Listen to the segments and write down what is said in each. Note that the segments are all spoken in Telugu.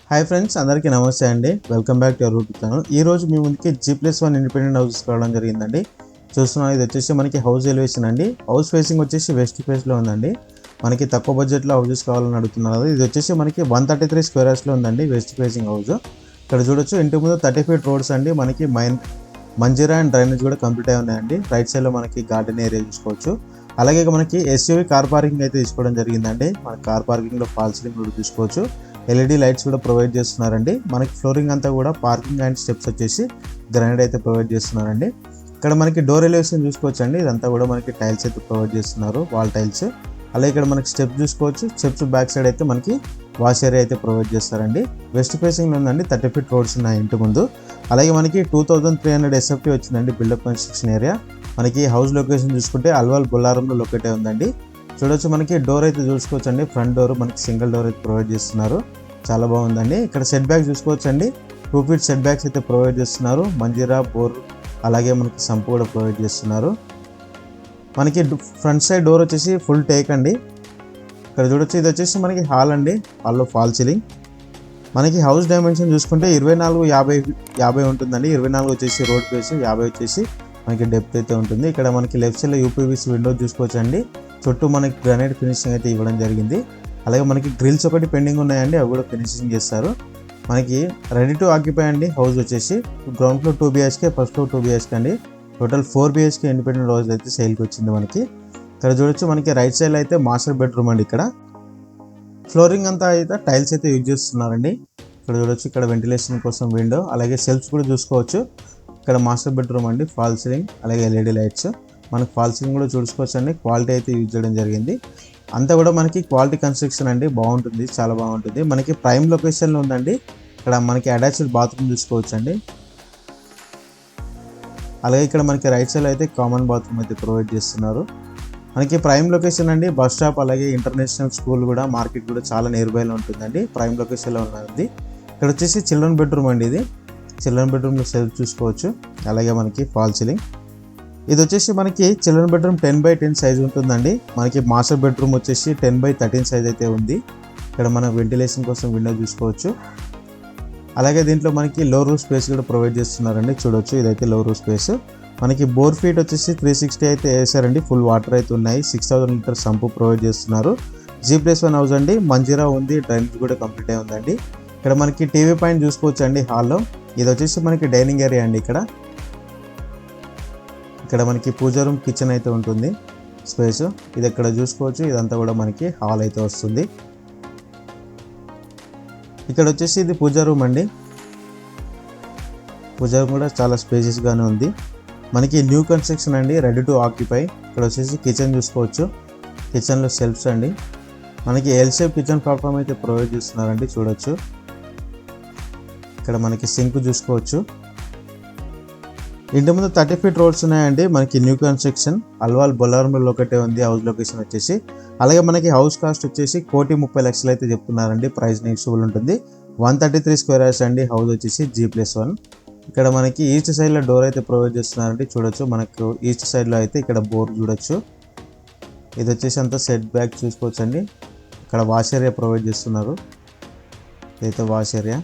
హాయ్ ఫ్రెండ్స్, అందరికీ నమస్తే అండి. Welcome back to your YouTube channel. ఈ రోజు మీ ముందుకి G+1 ఇండిపెండెంట్ హౌసెస్ రావడం జరిగిందండి. చూస్తున్నాం, ఇది వచ్చేసి మనకి హౌస్ ఎలివేషన్ అండి. హౌస్ ఫేసింగ్ వచ్చేసి వెస్ట్ ఫేస్లో ఉందండి. మనకి తక్కువ బడ్జెట్లో హౌసెస్ కావాలని అడుగుతున్నారు. ఇది వచ్చేసి మనకి 133 స్క్వేర్ యార్డ్స్లో ఉందండి వెస్ట్ ఫేసింగ్ హౌస్. ఇక్కడ చూడొచ్చు, ఇంటి ముందు 30 ఫీట్ రోడ్స్ అండి. మనకి మంజీరా అండ్ డ్రైనేజ్ కూడా కంప్లీట్ అయి ఉన్నాయండి. రైట్ సైడ్లో మనకి గార్డెన్ ఏరియా చూసుకోవచ్చు. అలాగే మనకి ఎస్యూవీ కార్ పార్కింగ్ అయితే తీసుకోవడం జరిగిందండి. మన కార్ పార్కింగ్లో ఫాల్ సీలింగ్ కూడా చూసుకోవచ్చు. ఎల్ఈడి లైట్స్ కూడా ప్రొవైడ్ చేస్తున్నారండి. మనకి ఫ్లోరింగ్ అంతా కూడా పార్కింగ్ అండ్ స్టెప్స్ వచ్చేసి గ్రానైట్ అయితే ప్రొవైడ్ చేస్తున్నారండి. ఇక్కడ మనకి డోర్ ఎలివేషన్ చూసుకోవచ్చు అండి. ఇదంతా కూడా మనకి టైల్స్ అయితే ప్రొవైడ్ చేస్తున్నారు, వాల్ టైల్స్. అలాగే ఇక్కడ మనకి స్టెప్స్ చూసుకోవచ్చు. స్టెప్స్ బ్యాక్ సైడ్ అయితే మనకి వాష్ ఏరియా అయితే ప్రొవైడ్ చేస్తారండి. వెస్ట్ ఫేసింగ్లో ఉందండి. 30 ఫీట్ రోడ్స్ ఉన్నాయి ఇంటి ముందు. అలాగే మనకి 2300 SFT వచ్చిందండి బిల్డప్ కన్స్ట్రక్షన్ ఏరియా. మనకి హౌస్ లొకేషన్ చూసుకుంటే అల్వాల్ బొల్లారంలో లొకేట్ అయి ఉందండి. చూడొచ్చు, మనకి డోర్ అయితే చూసుకోవచ్చు అండి. ఫ్రంట్ డోర్ మనకి సింగిల్ డోర్ అయితే ప్రొవైడ్ చేస్తున్నారు, చాలా బాగుందండి. ఇక్కడ సెట్ బ్యాక్ చూసుకోవచ్చు అండి. 2 ఫీట్ సెట్ బ్యాక్స్ అయితే ప్రొవైడ్ చేస్తున్నారు. మంజీరా, బోర్, అలాగే మనకి సంపు కూడా ప్రొవైడ్ చేస్తున్నారు. మనకి ఫ్రంట్ సైడ్ డోర్ వచ్చేసి ఫుల్ టేక్ అండి. ఇక్కడ చూడొచ్చు, ఇది వచ్చేసి మనకి హాల్ అండి. హాల్లో ఫాల్ సీలింగ్. మనకి హౌస్ డైమెన్షన్ చూసుకుంటే 24x50 ఉంటుందండి. 24 వచ్చేసి రోడ్ ఫేస్, 50 వచ్చేసి మనకి డెప్త్ అయితే ఉంటుంది. ఇక్కడ మనకి లెఫ్ట్ సైడ్లో యూపీవీసీ విండో చూసుకోవచ్చు అండి. చుట్టూ మనకి గ్రానైట్ ఫినిషింగ్ అయితే ఇవ్వడం జరిగింది. అలాగే మనకి గ్రిల్స్ ఒకటి పెండింగ్ ఉన్నాయండి, అవి కూడా ఫినిషింగ్ చేస్తారు. మనకి రెడీ టు ఆక్యుపై అండి. హౌస్ వచ్చేసి ground floor 2 BHK, first floor 2 BHK అండి. టోటల్ 4 BHK ఇండిపెండెంట్ హౌస్ అయితే సేల్కి వచ్చింది మనకి. ఇక్కడ చూడొచ్చు, మనకి రైట్ సైడ్లో అయితే మాస్టర్ బెడ్రూమ్ అండి. ఇక్కడ ఫ్లోరింగ్ అంతా అయితే టైల్స్ అయితే యూజ్ చేస్తున్నారండి. ఇక్కడ చూడొచ్చు, ఇక్కడ వెంటిలేషన్ కోసం విండో, అలాగే సెల్ఫ్స్ కూడా చూసుకోవచ్చు. ఇక్కడ మాస్టర్ బెడ్రూమ్ అండి, ఫాల్ సీలింగ్, అలాగే ఎల్ఈడి లైట్స్. మనకి ఫాల్ సీలింగ్ కూడా చూసుకోవచ్చు అండి. క్వాలిటీ అయితే యూజ్ చేయడం జరిగింది. అంతా కూడా మనకి క్వాలిటీ కన్స్ట్రక్షన్ అండి, బాగుంటుంది, చాలా బాగుంటుంది. మనకి ప్రైమ్ లొకేషన్లో ఉందండి. ఇక్కడ మనకి అటాచ్డ్ బాత్రూమ్ చూసుకోవచ్చు అండి. అలాగే ఇక్కడ మనకి రైట్ సైడ్ అయితే కామన్ బాత్రూమ్ అయితే ప్రొవైడ్ చేస్తున్నారు. మనకి ప్రైమ్ లొకేషన్ అండి. బస్ స్టాప్, అలాగే ఇంటర్నేషనల్ స్కూల్ కూడా, మార్కెట్ కూడా చాలా నియర్ బైలో ఉంటుందండి. ప్రైమ్ లొకేషన్లో ఉన్నది. ఇక్కడ వచ్చేసి చిల్డ్రన్ బెడ్రూమ్ అండి. ఇది చిల్డ్రన్ బెడ్రూమ్లో సెల్ఫ్ చూసుకోవచ్చు. అలాగే మనకి ఫాల్ సీలింగ్. ఇది వచ్చేసి మనకి చిల్డ్రన్ బెడ్రూమ్ 10x10 సైజ్ ఉంటుందండి. మనకి మాస్టర్ బెడ్రూమ్ వచ్చేసి 10x13 సైజ్ అయితే ఉంది. ఇక్కడ మనం వెంటిలేషన్ కోసం విండో చూసుకోవచ్చు. అలాగే దీంట్లో మనకి లో రూఫ్ స్పేస్ కూడా ప్రొవైడ్ చేస్తున్నారండి. చూడొచ్చు, ఇదైతే లో రూఫ్ స్పేస్. మనకి బోర్ ఫీట్ వచ్చేసి 360 అయితే వేసారండి. ఫుల్ వాటర్ అయితే ఉన్నాయి. 6000 లీటర్ సంపు ప్రొవైడ్ చేస్తున్నారు. G+1 హౌస్ అండి. మంజీరా ఉంది, డ్రైనేజ్ కూడా కంప్లీట్ అయి ఉందండి. ఇక్కడ మనకి టీవీ పాయింట్ చూసుకోవచ్చు అండి హాల్లో. ఇది వచ్చేసి మనకి డైనింగ్ ఏరియా అండి. ఇక్కడ మనకి పూజా రూమ్, కిచెన్ అయితే ఉంటుంది స్పేస్. ఇది ఇక్కడ చూసుకోవచ్చు. ఇదంతా కూడా మనకి హాల్ అయితే వస్తుంది. ఇక్కడ వచ్చేసి ఇది పూజా రూమ్ అండి. పూజా రూమ్ కూడా చాలా స్పేసెస్గానే ఉంది. మనకి న్యూ కన్స్ట్రక్షన్ అండి, రెడీ టు ఆక్యుపై. ఇక్కడ వచ్చేసి కిచెన్ చూసుకోవచ్చు. కిచెన్లో సెల్ఫ్స్ అండి. మనకి ఎల్ షేప్ కిచెన్ ప్లాట్ఫామ్ అయితే ప్రొవైడ్ చేస్తున్నారండి. చూడొచ్చు, ఇక్కడ మనకి సింక్ చూసుకోవచ్చు. ఇంటి ముందు 30 ఫీట్ రోడ్స్ ఉన్నాయండి. మనకి న్యూ కన్స్ట్రక్షన్, అల్వాల్ బొల్లారంలో లొకేట్ ఉంది హౌస్ లొకేషన్ వచ్చేసి. అలాగే మనకి హౌస్ కాస్ట్ వచ్చేసి 1,30,00,000 అయితే చెప్తున్నారండి. ప్రైస్ నెగోషియబుల్ ఉంటుంది. 133 స్క్వేర్ యార్డ్స్ అండి. హౌస్ వచ్చేసి G+1. ఇక్కడ మనకి ఈస్ట్ సైడ్లో డోర్ అయితే ప్రొవైడ్ చేస్తున్నారండి. చూడొచ్చు, మనకు ఈస్ట్ సైడ్లో అయితే ఇక్కడ బోర్ చూడొచ్చు. ఇది వచ్చేసి అంతా సెట్ బ్యాక్ చూసుకోవచ్చు అండి. ఇక్కడ వాష్ ఏరియా ప్రొవైడ్ చేస్తున్నారు. ఇదైతే వాష్ ఏరియా.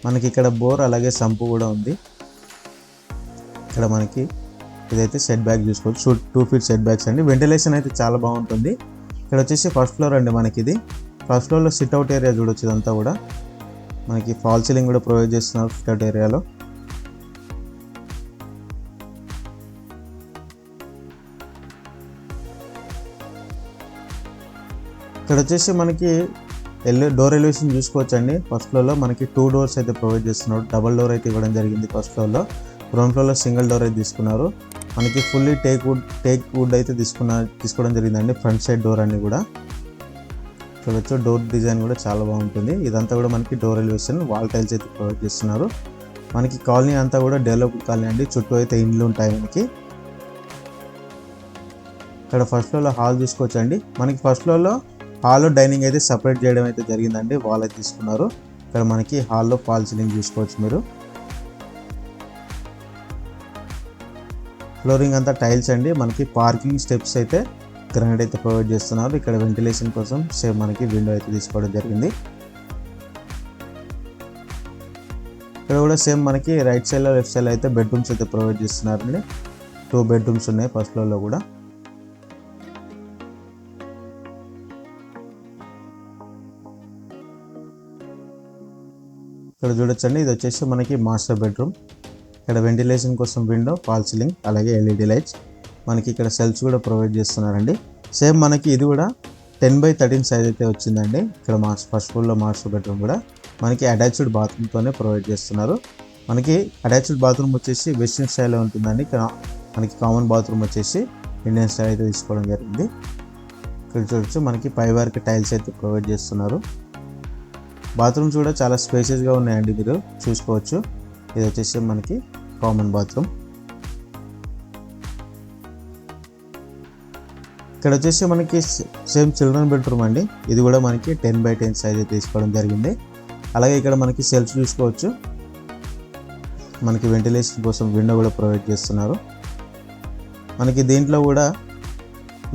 మనకి ఇక్కడ బోర్, అలాగే సంపు కూడా ఉంది. ఇక్కడ మనకి ఇదైతే సెట్ బ్యాక్ చూసుకోవచ్చు. 2 ఫీట్ సెట్ బ్యాక్స్ అండి. వెంటిలేషన్ అయితే చాలా బాగుంటుంది. ఇక్కడ వచ్చేసి ఫస్ట్ ఫ్లోర్ అండి. మనకి ఇది ఫస్ట్ ఫ్లోర్లో సిట్అవుట్ ఏరియా చూడొచ్చు. ఇదంతా కూడా మనకి ఫాల్ సీలింగ్ కూడా ప్రొవైడ్ చేస్తున్నారు సిట్అవుట్ ఏరియాలో. ఇక్కడ వచ్చేసి మనకి డోర్ ఎలివేషన్ చూసుకోవచ్చు అండి. ఫస్ట్ ఫ్లోర్లో మనకి 2 డోర్స్ అయితే ప్రొవైడ్ చేస్తున్నారు. డబల్ డోర్ అయితే ఇవ్వడం జరిగింది ఫస్ట్ ఫ్లోర్లో. గ్రౌండ్ ఫ్లోర్లో సింగిల్ డోర్ అయితే తీసుకున్నారు. మనకి ఫుల్లీ టేక్ వుడ్ అయితే తీసుకోవడం జరిగిందండి. ఫ్రంట్ సైడ్ డోర్ అన్ని కూడా చూడొచ్చు. డోర్ డిజైన్ కూడా చాలా బాగుంటుంది. ఇదంతా కూడా మనకి డోర్ ఎలివేషన్, వాల్ టైల్స్ అయితే ప్రొవైడ్ చేస్తున్నారు. మనకి కాలనీ అంతా కూడా డెవలప్డ్ కాలనీ అండి. చుట్టూ అయితే ఇండ్లు ఉంటాయి మనకి. ఇక్కడ ఫస్ట్ ఫ్లోర్లో హాల్ చూసుకోవచ్చు అండి. మనకి ఫస్ట్ ఫ్లోర్లో హాల్లో డైనింగ్ అయితే సపరేట్ చేయడం అయితే జరిగిందండి. వాల్ అయితే తీసుకున్నారు. ఇక్కడ మనకి హాల్లో ఫాల్ సీలింగ్ చూసుకోవచ్చు మీరు. ఫ్లోరింగ్ అంతా టైల్స్ అండి. మనకి పార్కింగ్ స్టెప్స్ అయితే గ్రానైట్ అయితే ప్రొవైడ్ చేస్తున్నారు. ఇక్కడ వెంటిలేషన్ కోసం సేమ్ మనకి విండో అయితే తీసుకోవడం జరిగింది. ఇక్కడ కూడా సేమ్ మనకి రైట్ సైడ్లో లెఫ్ట్ సైడ్లో అయితే బెడ్రూమ్స్ అయితే ప్రొవైడ్ చేస్తున్నారండి. 2 బెడ్రూమ్స్ ఉన్నాయి ఫస్ట్ ఫ్లోర్లో కూడా. ఇక్కడ చూడొచ్చండి, ఇది వచ్చేసి మనకి మాస్టర్ బెడ్రూమ్. ఇక్కడ వెంటిలేషన్ కోసం విండో, ఫాల్ సీలింగ్, అలాగే ఎల్ఈడి లైట్స్. మనకి ఇక్కడ సెల్ఫ్స్ కూడా ప్రొవైడ్ చేస్తున్నారండి. సేమ్ మనకి ఇది కూడా 10x13 సైజ్ అయితే వచ్చిందండి. ఇక్కడ ఫస్ట్ ఫ్లోర్లో మాస్టర్ బెడ్రూమ్ కూడా మనకి అటాచ్డ్ బాత్రూమ్తోనే ప్రొవైడ్ చేస్తున్నారు. మనకి అటాచ్డ్ బాత్రూమ్ వచ్చేసి వెస్ట్రన్ స్టైల్లో ఉంటుందండి. ఇక్కడ మనకి కామన్ బాత్రూమ్ వచ్చేసి ఇండియన్ స్టైల్ అయితే తీసుకోవడం జరిగింది. ఇక్కడ చూడొచ్చు, మనకి పై వరకు టైల్స్ అయితే ప్రొవైడ్ చేస్తున్నారు. బాత్రూమ్స్ కూడా చాలా స్పేషియస్గా ఉన్నాయండి, మీరు చూసుకోవచ్చు. ఇది వచ్చేసి మనకి కామన్ బాత్రూమ్. ఇక్కడ వచ్చేసి మనకి సేమ్ చిల్డ్రన్ బెడ్రూమ్ అండి. ఇది కూడా మనకి 10x10 సైజ్ అయితే తీసుకోవడం జరిగింది. అలాగే ఇక్కడ మనకి సెల్ఫ్ చూసుకోవచ్చు. మనకి వెంటిలేషన్ కోసం విండో కూడా ప్రొవైడ్ చేస్తున్నారు. మనకి దీంట్లో కూడా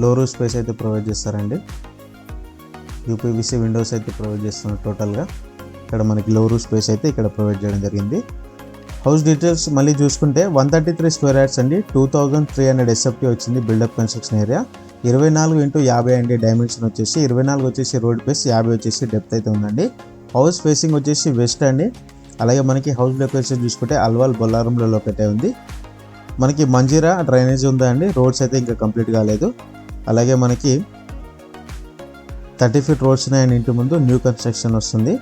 లో రూఫ్ స్పేస్ అయితే ప్రొవైడ్ చేస్తారండి. యూపీవీసీ విండోస్ అయితే ప్రొవైడ్ చేస్తున్నారు టోటల్గా. ఇక్కడ మనకి లో రూఫ్ స్పేస్ అయితే ఇక్కడ ప్రొవైడ్ చేయడం జరిగింది. హౌస్ డీటెయిల్స్ మళ్ళీ చూసుకుంటే 133 స్క్వేర్ యార్డ్స్ అండి. 2300 SFT వచ్చింది బిల్డప్ కన్స్ట్రక్షన్ ఏరియా. 24x50 అండి డైమెన్షన్ వచ్చేసి. 24 వచ్చేసి రోడ్ బేస్, 50 వచ్చేసి డెప్త్ అయితే ఉందండి. హౌస్ ఫేసింగ్ వచ్చేసి వెస్ట్ అండి. అలాగే మనకి హౌస్ లొకేషన్ చూసుకుంటే అల్వాల్ బొల్లారంలో లొకేట్ అయి ఉంది. మనకి మంజీరా డ్రైనేజ్ ఉందా అండి. రోడ్స్ అయితే ఇంకా కంప్లీట్ కాలేదు. అలాగే మనకి 30 ఫీట్ రోడ్స్ ఉన్నాయండి. ఇంటి ముందు న్యూ కన్స్ట్రక్షన్ వస్తుంది.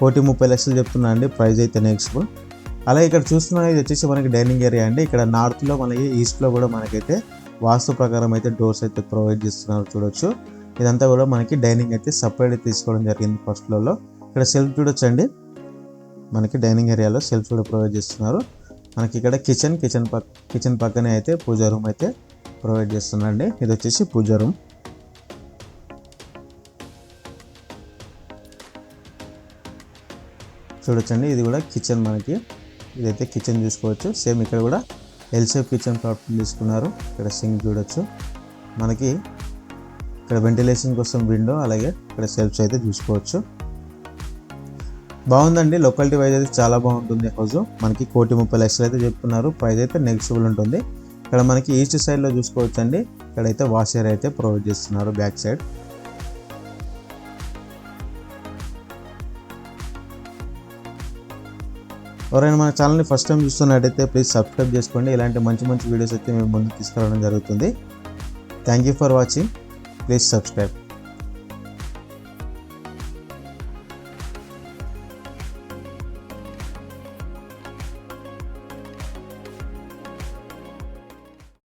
1,30 లక్షలు చెప్తున్నా అండి, ప్రైస్ అయితే నెక్స్ట్ఫుల్. అలాగే ఇక్కడ చూస్తున్నా, ఇది వచ్చేసి మనకి డైనింగ్ ఏరియా అండి. ఇక్కడ నార్త్లో మనకి ఈస్ట్లో కూడా మనకైతే వాస్తు ప్రకారం అయితే డోర్స్ అయితే ప్రొవైడ్ చేస్తున్నారు, చూడొచ్చు. ఇదంతా కూడా మనకి డైనింగ్ అయితే సపరేట్ తీసుకోవడం జరిగింది ఫస్ట్ ఫ్లోర్లో. ఇక్కడ సెల్ఫ్ చూడొచ్చండి, మనకి డైనింగ్ ఏరియాలో సెల్ఫ్ కూడా ప్రొవైడ్ చేస్తున్నారు. మనకి ఇక్కడ కిచెన్ పక్కనే అయితే పూజా రూమ్ అయితే ప్రొవైడ్ చేస్తున్నారండి. ఇది వచ్చేసి పూజా రూమ్. చూడొచ్చండి, ఇది కూడా కిచెన్. మనకి ఇదైతే కిచెన్ చూసుకోవచ్చు. సేమ్ ఇక్కడ కూడా ఎల్ షేప్ కిచెన్ ప్లాట్ఫామ్ తీసుకున్నారు. ఇక్కడ సింక్ చూడొచ్చు. మనకి ఇక్కడ వెంటిలేషన్ కోసం విండో, అలాగే ఇక్కడ సెల్ఫ్స్ అయితే చూసుకోవచ్చు. బాగుందండి, లొకాలిటీ వైజ్ అయితే చాలా బాగుంటుంది హౌస్. మనకి 1,30 లక్షలు అయితే చెప్తున్నారు, ప్రైస్ అయితే నెగిషియబుల్ ఉంటుంది. ఇక్కడ మనకి ఈస్ట్ సైడ్లో చూసుకోవచ్చు అండి. ఇక్కడైతే వాష్ ఏరియా అయితే ప్రొవైడ్ చేస్తున్నారు బ్యాక్ సైడ్. ఎవరైనా మన ఛానల్ని ఫస్ట్ టైం చూస్తున్నట్టయితే ప్లీజ్ సబ్స్క్రైబ్ చేసుకోండి. ఇలాంటి మంచి మంచి వీడియోస్ అయితే మేము ముందుకు తీసుకురావడం జరుగుతుంది. Thank you for watching. Please subscribe.